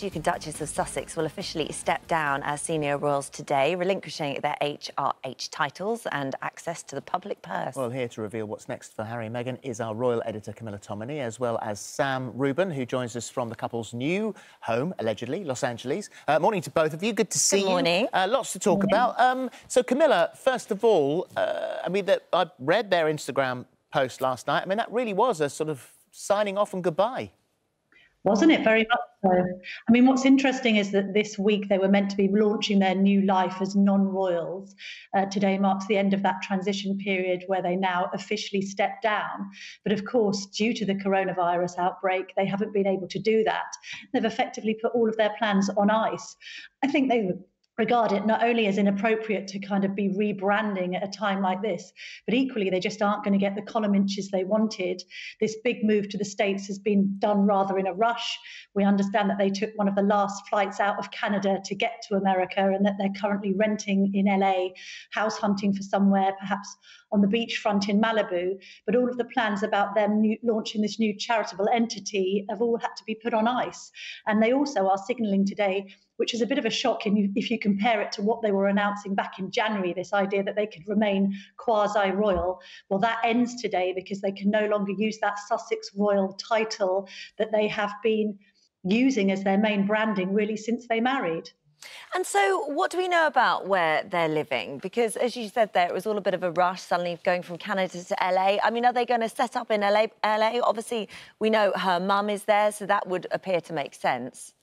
Duke and Duchess of Sussex will officially step down as senior royals today, relinquishing their HRH titles and access to the public purse. Well, here to reveal what's next for Harry and Meghan is our royal editor, Camilla Tominey, as well as Sam Rubin, who joins us from the couple's new home, allegedly, Los Angeles. Morning to both of you. Good to see you. Good morning. Lots to talk about. So, Camilla, first of all, I read their Instagram post last night. I mean, that really was a sort of signing off and goodbye. Wasn't it? Very much so. I mean, what's interesting is that this week they were meant to be launching their new life as non-royals. Today marks the end of that transition period where they now officially step down. But of course, due to the coronavirus outbreak, they haven't been able to do that. They've effectively put all of their plans on ice. I think they regard it not only as inappropriate to kind of be rebranding at a time like this, but equally they just aren't going to get the column inches they wanted. This big move to the States has been done rather in a rush. We understand that they took one of the last flights out of Canada to get to America and that they're currently renting in LA, house hunting for somewhere, perhaps on the beachfront in Malibu. But all of the plans about them launching this new charitable entity have all had to be put on ice. And they also are signalling today, which is a bit of a shock if you compare it to what they were announcing back in January, this idea that they could remain quasi-royal. Well, that ends today because they can no longer use that Sussex royal title that they have been using as their main branding really since they married. And so what do we know about where they're living? Because, as you said there, it was all a bit of a rush, suddenly going from Canada to LA. I mean, are they going to set up in LA? Obviously, we know her mum is there, so that would appear to make sense.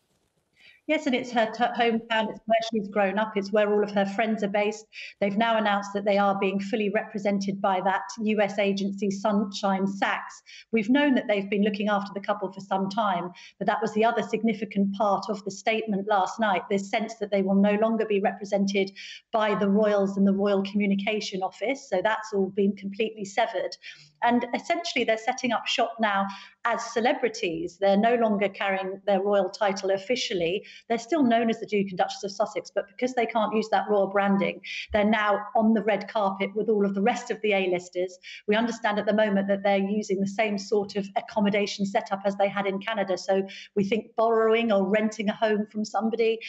Yes, and it's her hometown. It's where she's grown up. It's where all of her friends are based. They've now announced that they are being fully represented by that US agency, Sunshine Sachs. We've known that they've been looking after the couple for some time, but that was the other significant part of the statement last night, this sense that they will no longer be represented by the royals and the Royal Communication Office. So that's all been completely severed. And essentially, they're setting up shop now as celebrities. They're no longer carrying their royal title officially. They're still known as the Duke and Duchess of Sussex, but because they can't use that royal branding, they're now on the red carpet with all of the rest of the A-listers. We understand at the moment that they're using the same sort of accommodation setup as they had in Canada. So we think borrowing or renting a home from somebody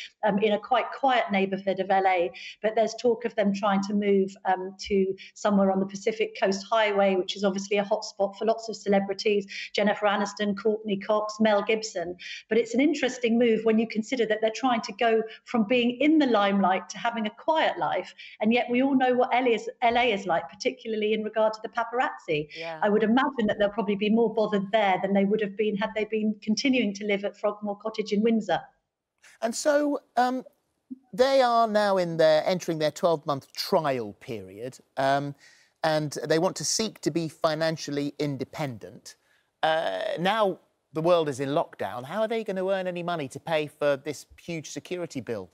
in a quite quiet neighbourhood of LA. But there's talk of them trying to move to somewhere on the Pacific Coast Highway, which is obviously a hotspot for lots of celebrities, Jennifer Aniston, Courtney Cox, Mel Gibson. But it's an interesting move when you consider that they're trying to go from being in the limelight to having a quiet life. And yet we all know what LA is like, particularly in regard to the paparazzi. Yeah. I would imagine that they'll probably be more bothered there than they would have been had they been continuing to live at Frogmore Cottage in Windsor. And so they are now entering their 12-month trial period. And they want to seek to be financially independent. Now the world is in lockdown. How are they going to earn any money to pay for this huge security bill?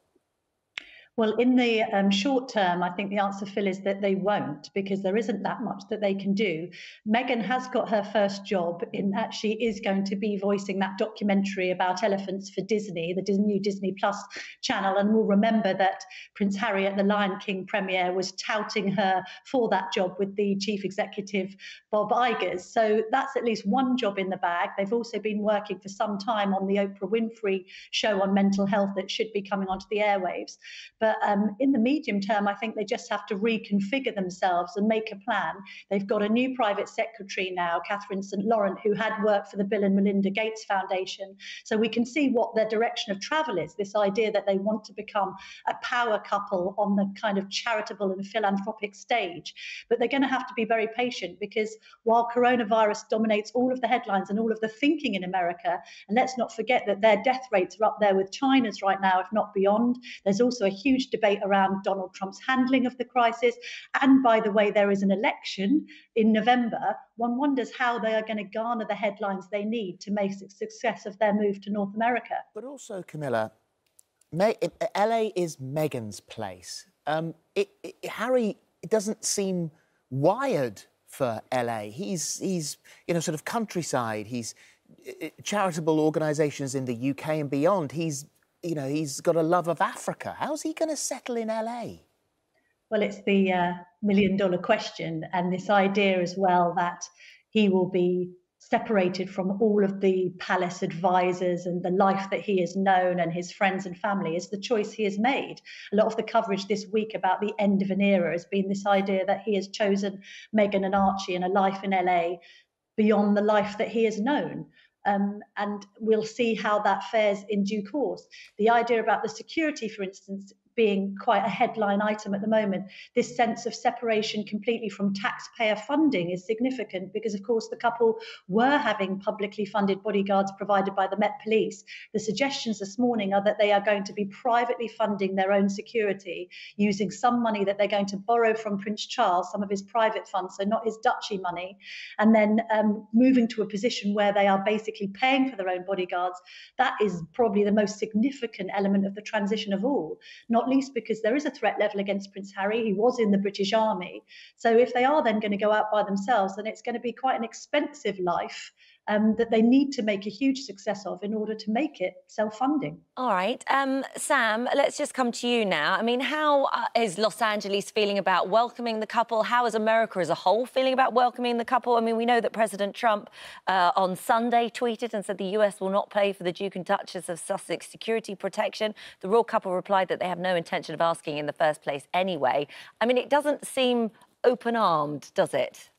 Well, in the short term, I think the answer, Phil, is that they won't, because there isn't that much that they can do. Meghan has got her first job in that she is going to be voicing that documentary about elephants for Disney, the new Disney Plus channel. And we'll remember that Prince Harry at the Lion King premiere was touting her for that job with the chief executive, Bob Iger. So that's at least one job in the bag. They've also been working for some time on the Oprah Winfrey show on mental health that should be coming onto the airwaves. But in the medium term, I think they just have to reconfigure themselves and make a plan. They've got a new private secretary now, Catherine St. Laurent, who had worked for the Bill and Melinda Gates Foundation. So we can see what their direction of travel is, this idea that they want to become a power couple on the kind of charitable and philanthropic stage. But they're going to have to be very patient, because while coronavirus dominates all of the headlines and all of the thinking in America, and let's not forget that their death rates are up there with China's right now, if not beyond. There's also a huge debate around Donald Trump's handling of the crisis. And by the way, there is an election in November. One wonders how they are going to garner the headlines they need to make a success of their move to North America. But also, Camilla, LA is Meghan's place. Harry doesn't seem wired for LA. He's sort of countryside. He's charitable organisations in the UK and beyond. He's got a love of Africa. How's he going to settle in LA? Well, it's the million-dollar question, and this idea as well that he will be separated from all of the palace advisors and the life that he has known and his friends and family is the choice he has made. A lot of the coverage this week about the end of an era has been this idea that he has chosen Meghan and Archie and a life in LA beyond the life that he has known. And we'll see how that fares in due course. The idea about the security, for instance, being quite a headline item at the moment, this sense of separation completely from taxpayer funding is significant because, of course, the couple were having publicly funded bodyguards provided by the Met Police. The suggestions this morning are that they are going to be privately funding their own security using some money that they're going to borrow from Prince Charles, some of his private funds, so not his duchy money, and then moving to a position where they are basically paying for their own bodyguards. That is probably the most significant element of the transition of all, not least because there is a threat level against Prince Harry. He was in the British Army. So if they are then going to go out by themselves, then it's going to be quite an expensive life that they need to make a huge success of in order to make it self-funding. All right. Sam, let's just come to you now. I mean, how is Los Angeles feeling about welcoming the couple? How is America as a whole feeling about welcoming the couple? I mean, we know that President Trump on Sunday tweeted and said the US will not pay for the Duke and Duchess of Sussex security protection. The royal couple replied that they have no intention of asking in the first place anyway. I mean, it doesn't seem open-armed, does it?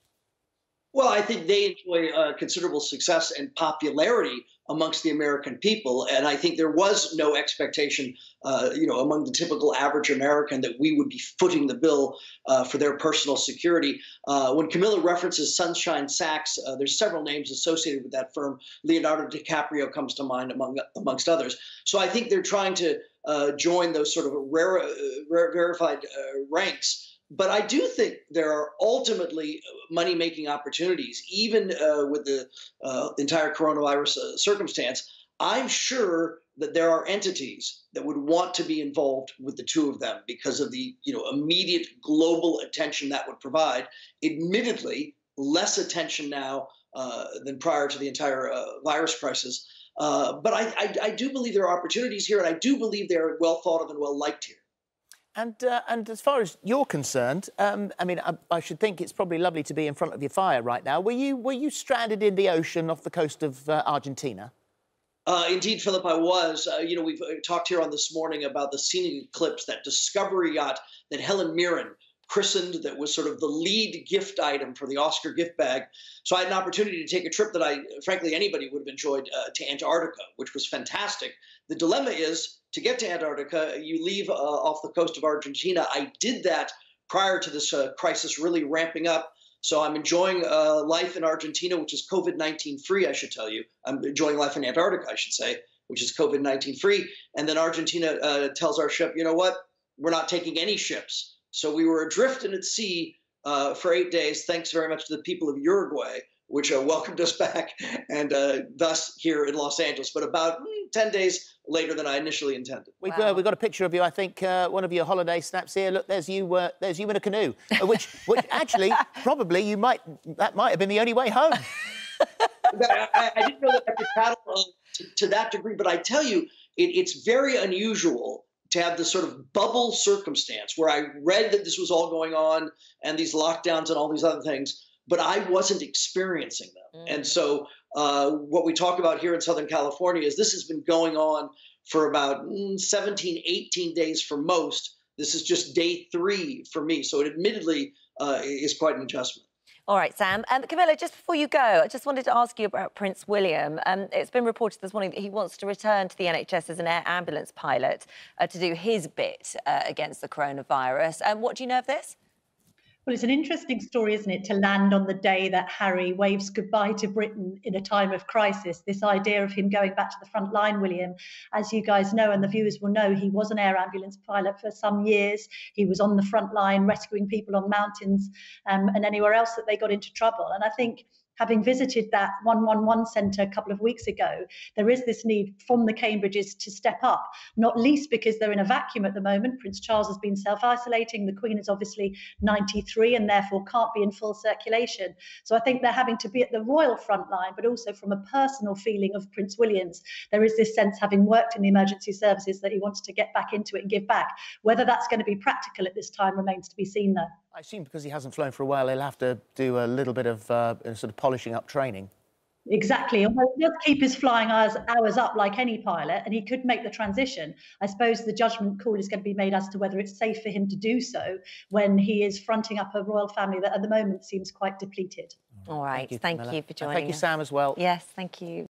Well, I think they enjoy considerable success and popularity amongst the American people. And I think there was no expectation, among the typical average American that we would be footing the bill for their personal security. When Camilla references Sunshine Sachs, there's several names associated with that firm. Leonardo DiCaprio comes to mind amongst others. So I think they're trying to join those sort of verified ranks. But I do think there are ultimately money-making opportunities, even with the entire coronavirus circumstance. I'm sure that there are entities that would want to be involved with the two of them because of the immediate global attention that would provide. Admittedly, less attention now than prior to the entire virus crisis. But I do believe there are opportunities here, and I do believe they're well thought of and well liked here. And as far as you're concerned, I mean, I should think it's probably lovely to be in front of your fire right now. Were you stranded in the ocean off the coast of Argentina? Indeed, Phillip, I was. We've talked here on This Morning about the scenic eclipse, that Discovery yacht that Helen Mirren christened, that was sort of the lead gift item for the Oscar gift bag. So I had an opportunity to take a trip that frankly, anybody would have enjoyed to Antarctica, which was fantastic. The dilemma is, to get to Antarctica, you leave off the coast of Argentina. I did that prior to this crisis really ramping up. So I'm enjoying life in Argentina, which is COVID-19 free, I should tell you. I'm enjoying life in Antarctica, I should say, which is COVID-19 free. And then Argentina tells our ship, you know what, we're not taking any ships. So we were adrift and at sea for 8 days, thanks very much to the people of Uruguay, which welcomed us back, and thus here in Los Angeles. But about 10 days later than I initially intended. We've got a picture of you, I think, one of your holiday snaps here. Look, there's you in a canoe, which actually, probably that might have been the only way home. I didn't know that I could paddle to that degree, but I tell you, it's very unusual to have this sort of bubble circumstance where I read that this was all going on and these lockdowns and all these other things, but I wasn't experiencing them. And so what we talk about here in Southern California is this has been going on for about 17, 18 days for most. This is just day 3 for me. So it admittedly is quite an adjustment. All right, Sam. Camilla, just before you go, I just wanted to ask you about Prince William. It's been reported this morning that he wants to return to the NHS as an air ambulance pilot to do his bit against the coronavirus. What do you know of this? Well, it's an interesting story, isn't it, to land on the day that Harry waves goodbye to Britain in a time of crisis. This idea of him going back to the front line, William, as you guys know, and the viewers will know, he was an air ambulance pilot for some years. He was on the front line rescuing people on mountains and anywhere else that they got into trouble. And I think, having visited that 111 centre a couple of weeks ago, there is this need from the Cambridges to step up, not least because they're in a vacuum at the moment. Prince Charles has been self-isolating. The Queen is obviously 93 and therefore can't be in full circulation. So I think they're having to be at the royal front line, but also from a personal feeling of Prince William's. There is this sense, having worked in the emergency services, that he wants to get back into it and give back. Whether that's going to be practical at this time remains to be seen, though. I assume because he hasn't flown for a while, he'll have to do a little bit of sort of polishing up training. Exactly. Although he does keep his flying hours up like any pilot, and he could make the transition. I suppose the judgment call is going to be made as to whether it's safe for him to do so when he is fronting up a royal family that at the moment seems quite depleted. All right. Thank you for joining us. Thank you, Sam, as well. Yes, thank you.